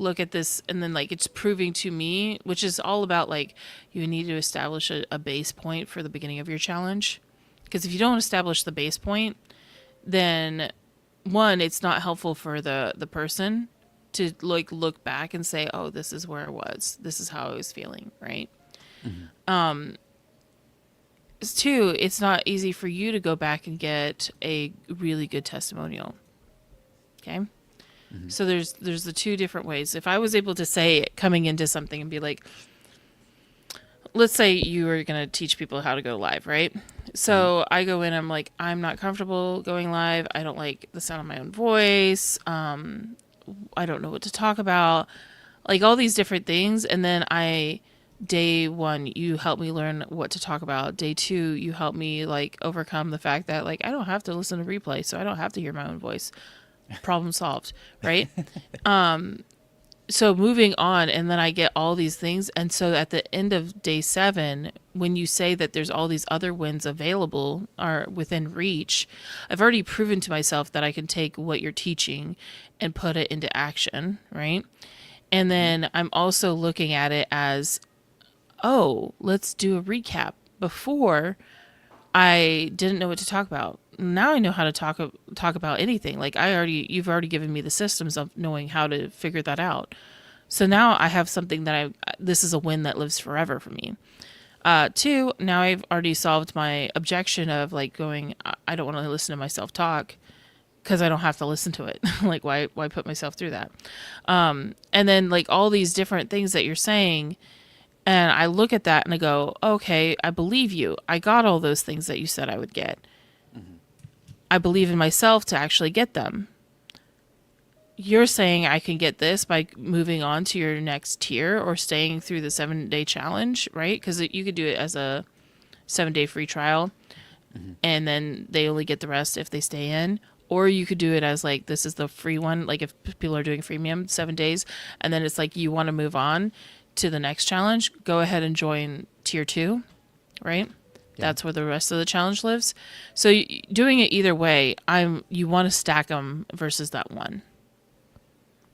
look at this and then like it's proving to me, which is all about like you need to establish a base point for the beginning of your challenge. Because if you don't establish the base point, then one, it's not helpful for the person to like look back and say, oh, this is where I was. This is how I was feeling, right? Two, it's not easy for you to go back and get a really good testimonial. Okay? So there's the two different ways. If I was able to say coming into something and be like, let's say you were going to teach people how to go live, right? So I go in, I'm like, I'm not comfortable going live. I don't like the sound of my own voice. I don't know what to talk about. Like all these different things. And then day one, you help me learn what to talk about. Day two, you help me like overcome the fact that like I don't have to listen to replay, so I don't have to hear my own voice. Problem solved, right? So moving on, and then I get all these things. And so at the end of day 7, when you say that there's all these other wins available or within reach, I've already proven to myself that I can take what you're teaching and put it into action, right? And then I'm also looking at it as, oh, let's do a recap. Before, I didn't know what to talk about. Now I know how to talk about anything. Like you've already given me the systems of knowing how to figure that out. So now I have something that this is a win that lives forever for me. 2, now I've already solved my objection of like going, I don't want to listen to myself talk because I don't have to listen to it. Like why put myself through that? And then like all these different things that you're saying. And I look at that and I go, okay, I believe you. I got all those things that you said I would get. I believe in myself to actually get them. You're saying I can get this by moving on to your next tier or staying through the 7-day challenge, right? Because you could do it as a 7-day free trial, and then they only get the rest if they stay in. Or you could do it as like, this is the free one. Like if people are doing freemium 7 days, and then it's like you want to move on to the next challenge, go ahead and join tier 2, right? Yeah. That's where the rest of the challenge lives. So doing it either way, you want to stack them versus that one.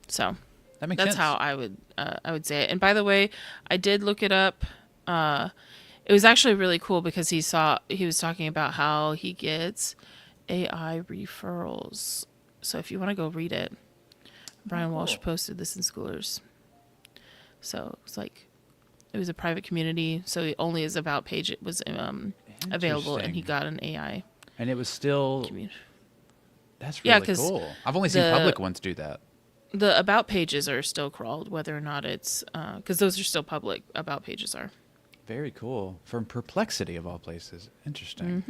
So that makes that's sense. how I would say it. And by the way, I did look it up. It was actually really cool because he was talking about how he gets AI referrals. So if you want to go read it, Brian Walsh posted this in Schoolers. So it's like, it was a private community, so only his About page it was available, and he got an AI. And it was still... community. That's really cool. I've only seen public ones do that. The About pages are still crawled, whether or not it's... because those are still public, About pages are. Very cool. From Perplexity, of all places. Interesting.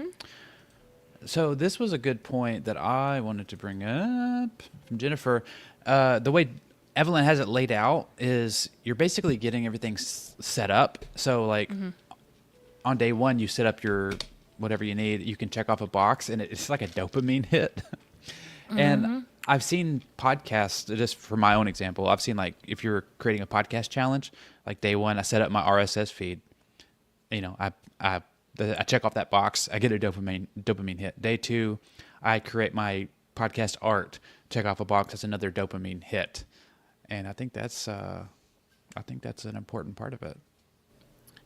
So this was a good point that I wanted to bring up from Jennifer. The way Evelyn has it laid out is you're basically getting everything set up. So like on day 1, you set up your whatever you need. You can check off a box, and it's like a dopamine hit. And I've seen podcasts, just for my own example, I've seen like if you're creating a podcast challenge, like day 1, I set up my RSS feed. You know, I check off that box. I get a dopamine hit. Day 2, I create my podcast art. Check off a box. That's another dopamine hit. And I think that's an important part of it.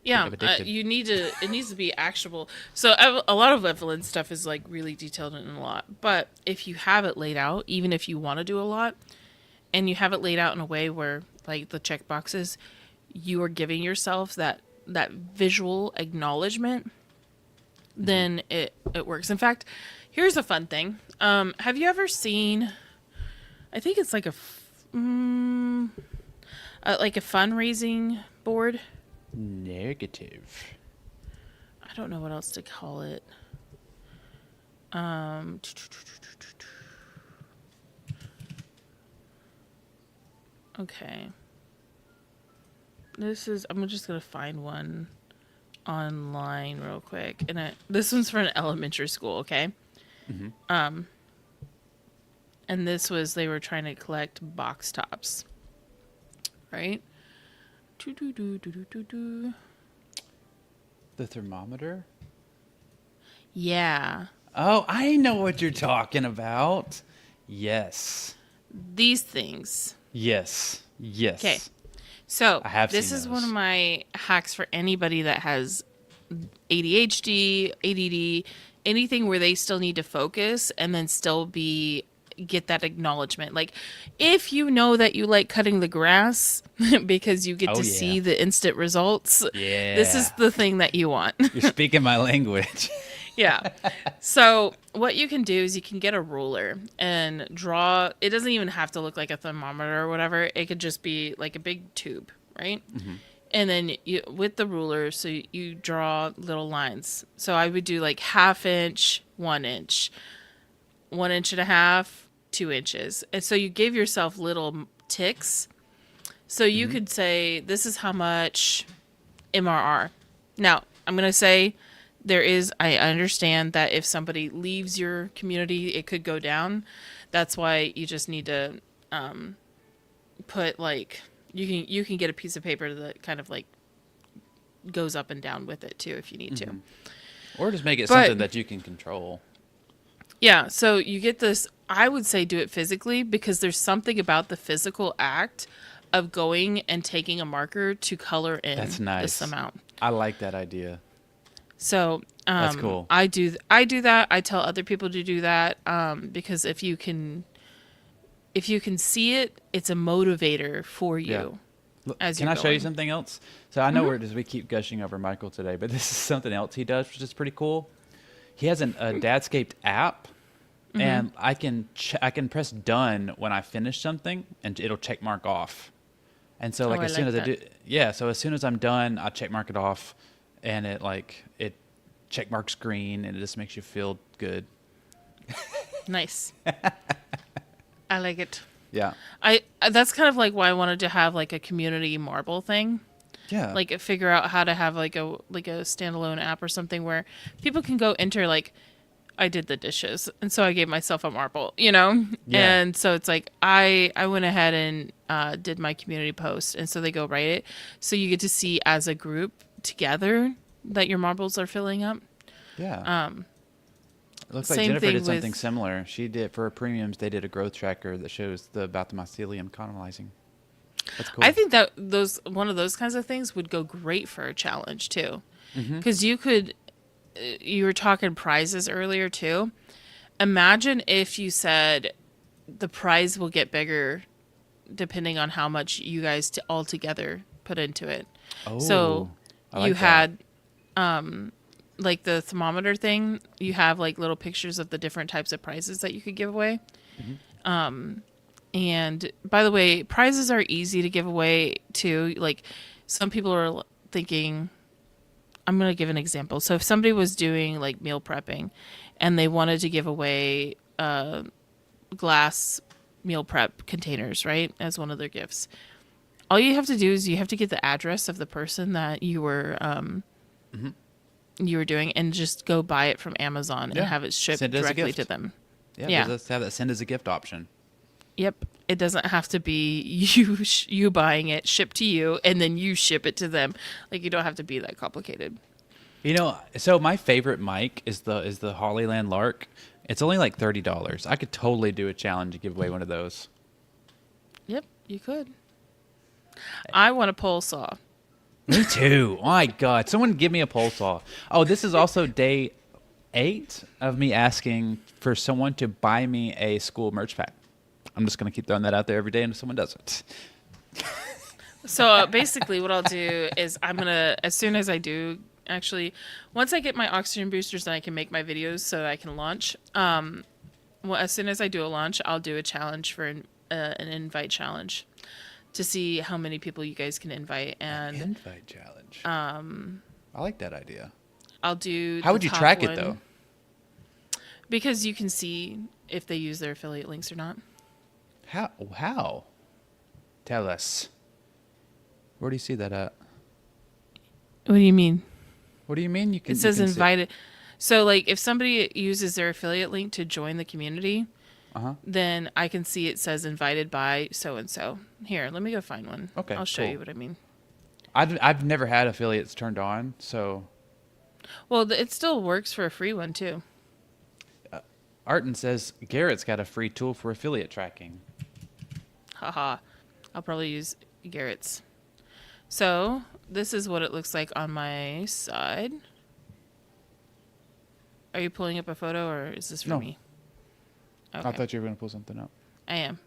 Yeah, it needs to be actionable. So a lot of Evelyn's stuff is like really detailed in a lot. But if you have it laid out, even if you want to do a lot, and you have it laid out in a way where like the check boxes, you are giving yourself that visual acknowledgement, then it works. In fact, here's a fun thing. Have you ever seen? I think it's like a fundraising board. Negative. I don't know what else to call it. Okay. I'm just going to find one online real quick. And this one's for an elementary school, okay? And they were trying to collect box tops. Right? The thermometer? Yeah. Oh, I know what you're talking about. Yes. These things. Yes. Yes. Okay. So I have this seen is one those. of my hacks for anybody that has ADHD, ADD, anything where they still need to focus and then still be get that acknowledgement. Like if you know that you like cutting the grass because you get Oh to yeah. see the instant results, this is Yeah. the thing that you want. You're speaking my language. Yeah. So what you can do is you can get a ruler and draw. It doesn't even have to look like a thermometer or whatever. It could just be like a big tube, right? And then you with the ruler, so you draw little lines. So I would do like half inch, 1 inch, 1 inch and a half, 2 inches, and so you give yourself little ticks. So you could say, "This is how much MRR." Now I'm gonna say there is. I understand that if somebody leaves your community, it could go down. That's why you just need to put like you can get a piece of paper that kind of like goes up and down with it too if you need to. Or just make it But something that you can control. yeah, so you get this. I would say do it physically because there's something about the physical act of going and taking a marker to color in That's nice. this amount. I like that idea. So That's cool. I do that. I tell other people to do that because if you can see it, it's a motivator for you. Yeah. Look, As can you're I show you going. something else? So I know we keep gushing over Michael today, but this is something else he does, which is pretty cool. He has a Dadscaped app, and I can press done when I finish something, and it'll check mark off. And so, like I as soon like as I that. do, yeah. So as soon as I'm done, I check mark it off, and it check marks green, and it just makes you feel good. Nice. I like it. Yeah. I that's kind of like why I wanted to have like a community marble thing. Yeah. Like figure out how to have like a standalone app or something where people can go enter like I did the dishes and so I gave myself a marble, you know? Yeah. And so it's like I went ahead and did my community post and so they go write it. So you get to see as a group together that your marbles are filling up. Yeah. It looks like Same Jennifer thing did something with- similar. She did for her premiums. They did a growth tracker that shows about the mycelium colonizing. That's cool. I think that one of those kinds of things would go great for a challenge too, because you could. You were talking prizes earlier too. Imagine if you said the prize will get bigger depending on how much you guys all together put into it. Oh, So I like you that. had like the thermometer thing. You have like little pictures of the different types of prizes that you could give away. And by the way, prizes are easy to give away too. Like some people are thinking, I'm going to give an example. So if somebody was doing like meal prepping and they wanted to give away glass meal prep containers, right, as one of their gifts, all you have to do is you have to get the address of the person that you were doing and just go buy it from Amazon Yeah. and have it shipped Send it as a directly gift. to them. Yeah, Yeah. let's have that send as a gift option. Yep. It doesn't have to be you buying it, shipped to you, and then you ship it to them. Like you don't have to be that complicated. You know, so my favorite mic is the Hollyland Lark. It's only like $30. I could totally do a challenge to give away one of those. Yep, you could. I want a pole saw. Me too. Oh my God, someone give me a pole saw. Oh, this is also day 8 of me asking for someone to buy me a Skool merch pack. I'm just gonna keep throwing that out there every day, and if someone does it, So basically, what I'll do is I'm gonna, as soon as I do, actually, once I get my oxygen boosters, then I can make my videos so that I can launch. Well, as soon as I do a launch, I'll do a challenge for an invite challenge to see how many people you guys can invite, and invite challenge. I like that idea. I'll do. How the would you top track it one, though? Because you can see if they use their affiliate links or not. How? Tell us. Where do you see that at? What do you mean? What do you mean you can? It says you can invited. So, like, if somebody uses their affiliate link to join the community, then I can see it says invited by so and so. Here, let me go find one. Okay, I'll show cool. you what I mean. I've never had affiliates turned on, so Well, it still works for a free one too. Arton says Garrett's got a free tool for affiliate tracking. Haha. I'll probably use Garrett's. So this is what it looks like on my side. Are you pulling up a photo, or is this for me? Okay. I thought you were going to pull something up. I am.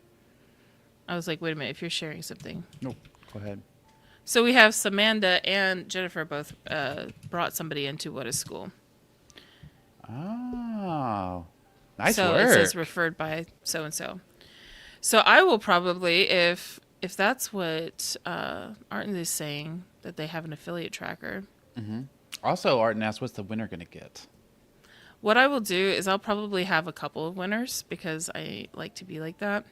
I was like, wait a minute, if you're sharing something. Nope. Go ahead. So we have Samantha and Jennifer both brought somebody into What is School. Oh, nice so work. So it says referred by so-and-so. So I will probably, if that's what Arden is saying, that they have an affiliate tracker. Mm-hmm. Also, Arden asked, what's the winner going to get? What I will do is I'll probably have a couple of winners because I like to be like that.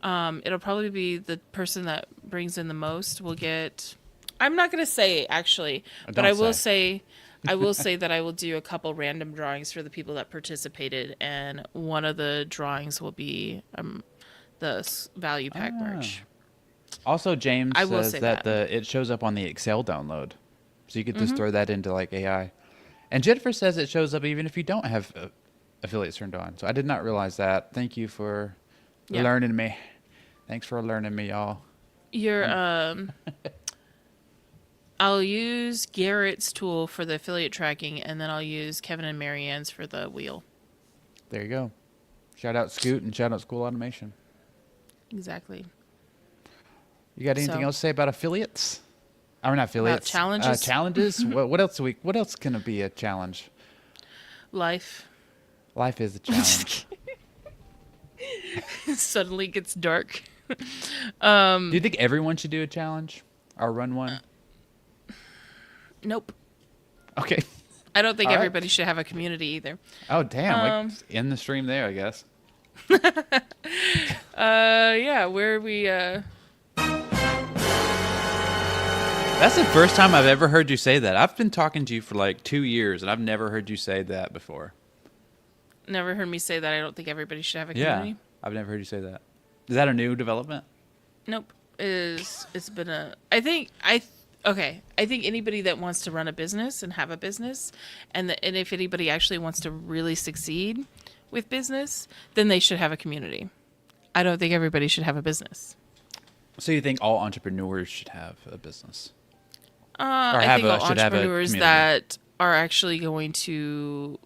It'll probably be the person that brings in the most will get. I'm not going to say actually, but I will say that I will do a couple random drawings for the people that participated, and one of the drawings will be the value pack merch. Also, James says that that it shows up on the Excel download, so you could just throw that into like AI. And Jennifer says it shows up even if you don't have affiliates turned on. So I did not realize that. Thank you for learning me. Thanks for learning me, y'all. I'll use Garrett's tool for the affiliate tracking, and then I'll use Kevin and Marianne's for the wheel. There you go. Shout out Scoot and shout out Skool Automation. Exactly. You got anything else to say about affiliates? Or not affiliates. Challenges. Challenges. What else? What else can it be a challenge? Life. Life is a challenge. Suddenly gets dark. Do you think everyone should do a challenge or run one? Nope. Okay. I don't think everybody should have a community either. Oh damn! Like end the stream there, I guess. Yeah. Where we That's the first time I've ever heard you say that. I've been talking to you for like 2 years, and I've never heard you say that before. Never heard me say that I don't think everybody should have a community? Yeah, I've never heard you say that. Is that a new development? Nope. It's been I think anybody that wants to run a business and have a business, and if anybody actually wants to really succeed with business, then they should have a community. I don't think everybody should have a business. So you think all entrepreneurs should have a business? I think all entrepreneurs that are actually going to...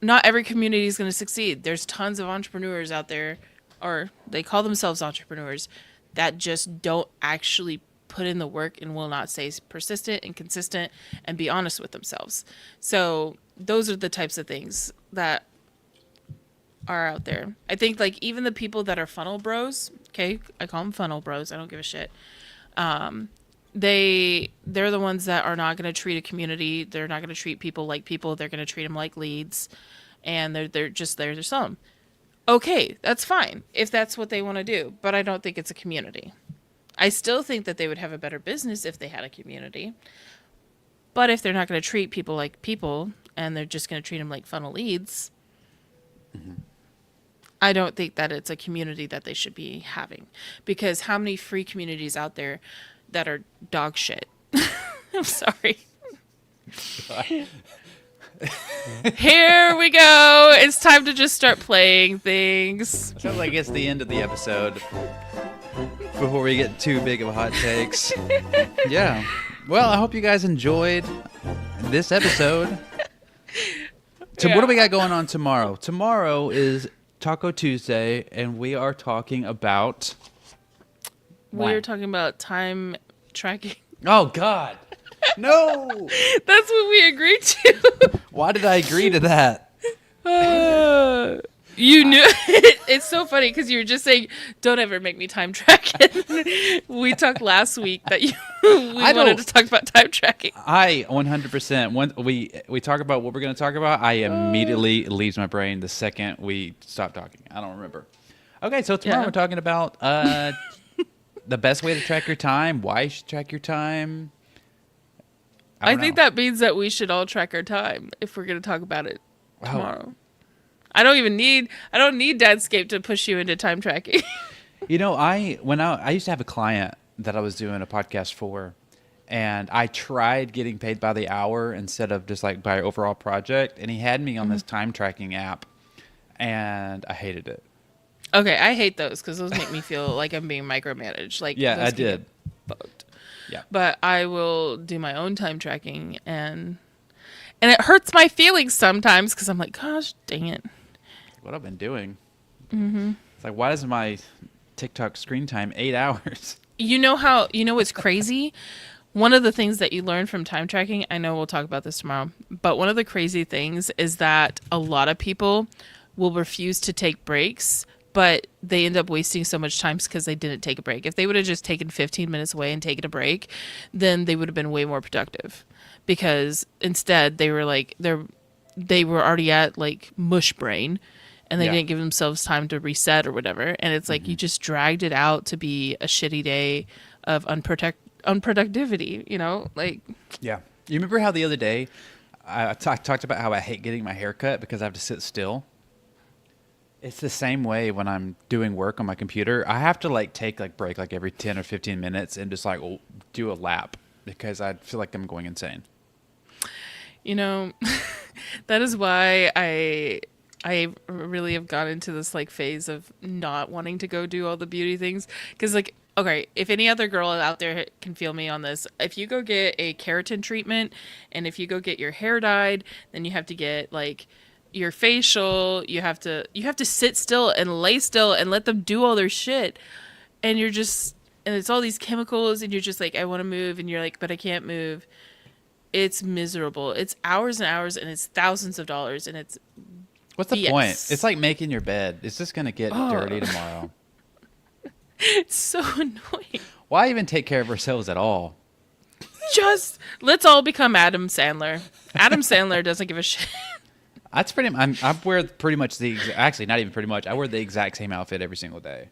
Not every community is going to succeed. There's tons of entrepreneurs out there, or they call themselves entrepreneurs, that just don't actually put in the work and will not stay persistent and consistent and be honest with themselves. So those are the types of things that are out there. I think like even the people that are funnel bros, okay, I call them funnel bros. I don't give a shit. They're the ones that are not going to treat a community. They're not going to treat people like people. They're going to treat them like leads, and they're just there to sell them. Okay, that's fine if that's what they want to do, but I don't think it's a community. I still think that they would have a better business if they had a community. But if they're not going to treat people like people and they're just going to treat them like funnel leads, I don't think that it's a community that they should be having. Because how many free communities out there that are dog shit? I'm sorry. Here we go. It's time to just start playing things. Sounds like it's the end of the episode before we get too big of hot takes. Yeah. Well, I hope you guys enjoyed this episode. So what do we got going on tomorrow? Tomorrow is Taco Tuesday, and we are talking about... We're talking about time tracking. Oh, God. No. That's what we agreed to. Why did I agree to that? You knew. It's so funny because you were just saying, don't ever make me time track. We talked last week that we wanted to talk about time tracking. I 100%. When we talk about what we're going to talk about, I immediately leaves my brain the second we stop talking. I don't remember. Okay, so tomorrow we're talking about the best way to track your time, why you should track your time. I think that means that we should all track our time if we're going to talk about it tomorrow. Oh. I don't need Dadscape to push you into time tracking. You know, I used to have a client that I was doing a podcast for, and I tried getting paid by the hour instead of just like by overall project, and he had me on this time tracking app, and I hated it. Okay, I hate those because those make me feel like I'm being micromanaged. Like, Yeah, those I can get did. fucked. Yeah. But I will do my own time tracking, and it hurts my feelings sometimes because I'm like, gosh, dang it. What I've been doing. Mm-hmm. It's like, why is my TikTok screen time 8 hours? You know what's crazy? One of the things that you learn from time tracking, I know we'll talk about this tomorrow, but one of the crazy things is that a lot of people will refuse to take breaks, but they end up wasting so much time because they didn't take a break. If they would have just taken 15 minutes away and taken a break, then they would have been way more productive. Because instead they were like they were already at like mush brain, and they Yeah. didn't give themselves time to reset or whatever. And it's like you just dragged it out to be a shitty day of unproductivity, you know? Like, Yeah. You remember how the other day I talked about how I hate getting my hair cut because I have to sit still? It's the same way when I'm doing work on my computer. I have to like take like break like every 10 or 15 minutes and just like do a lap because I feel like I'm going insane. you know, that is why I really have gone into this like phase of not wanting to go do all the beauty things, because like, okay, if any other girl out there can feel me on this, if you go get a keratin treatment and if you go get your hair dyed, then you have to get like your facial, you have to sit still and lay still and let them do all their shit, and it's all these chemicals, and you're just like, I want to move, and you're like, but I can't move. It's miserable. It's hours and hours, and it's thousands of dollars, and it's What's the BS. point? It's like making your bed. It's just going to get dirty tomorrow. It's so annoying. Why even take care of ourselves at all? Just let's all become Adam Sandler. Adam Sandler doesn't give a shit. That's pretty. I wear pretty much actually not even pretty much. I wear the exact same outfit every single day.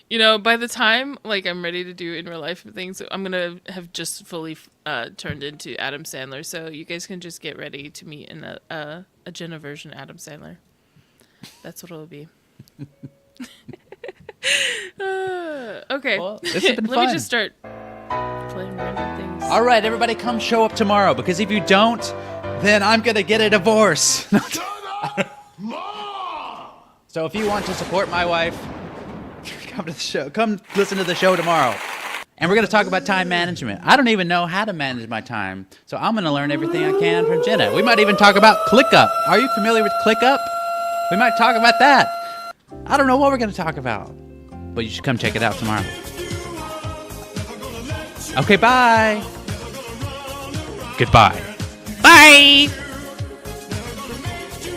You know, by the time like I'm ready to do in real life things, I'm gonna have just fully turned into Adam Sandler. So you guys can just get ready to meet in a Jenna version Adam Sandler. That's what it'll be. Okay. Well, this has been Let fun. me just start playing random things. All right, everybody, come show up tomorrow because if you don't, then I'm gonna get a divorce. So if you want to support my wife, come to the show. Come listen to the show tomorrow. And we're going to talk about time management. I don't even know how to manage my time, so I'm going to learn everything I can from Jenna. We might even talk about ClickUp. Are you familiar with ClickUp? We might talk about that. I don't know what we're going to talk about, but you should come check it out tomorrow. Okay, bye. Goodbye. Bye.